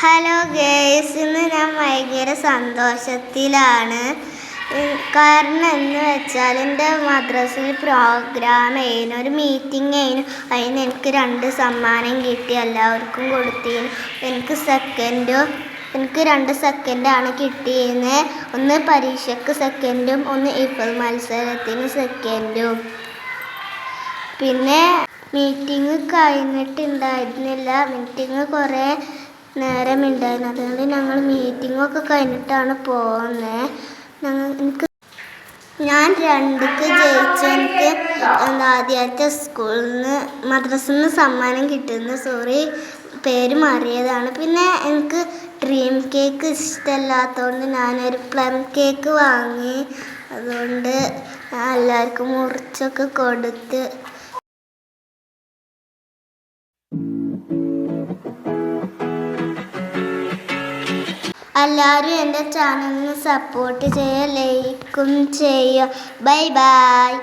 Hello guys, ഇന്ന് ഞാൻ ഭയങ്കര സന്തോഷത്തിലാണ്. കാരണം എന്ന് വെച്ചാൽ എൻ്റെ മദ്രസയിൽ പ്രോഗ്രാം ചെയ്യുന്നു, ഒരു മീറ്റിംഗ് ചെയ്യുന്നു. അതിന് എനിക്ക് 2 സമ്മാനം കിട്ടി, എല്ലാവർക്കും കൊടുത്തിരുന്നു. എനിക്ക് 2 സെക്കൻഡാണ് കിട്ടിയിരുന്നത്. ഒന്ന് പരീക്ഷയ്ക്ക് സെക്കൻഡും ഒന്ന് ഇഫൽ മത്സരത്തിന് സെക്കൻഡും. പിന്നെ മീറ്റിംഗ് കഴിഞ്ഞിട്ടുണ്ടായിരുന്നില്ല, മീറ്റിംഗ് കുറേ നേരമുണ്ടായിരുന്നു. അതുകൊണ്ട് ഞങ്ങൾ മീറ്റിങ്ങൊക്കെ കഴിഞ്ഞിട്ടാണ് പോകുന്നത്. ഞാൻ 2ക്ക് ജയിച്ചു. എനിക്ക് ആദ്യമായിട്ട് മദ്രസയിൽ നിന്ന് സമ്മാനം കിട്ടുന്നു. പേര് മാറിയതാണ്. പിന്നെ എനിക്ക് ഡ്രീം കേക്ക് ഇഷ്ടമല്ലാത്തതുകൊണ്ട് ഞാനൊരു പ്ലം കേക്ക് വാങ്ങി. അതുകൊണ്ട് ഞാൻ എല്ലാവർക്കും മുറിച്ചൊക്കെ കൊടുത്ത്. എല്ലാവരും എൻ്റെ ചാനലിന് സപ്പോർട്ട് ചെയ്യുക, ലൈക്കും ചെയ്യുക. Bye bye.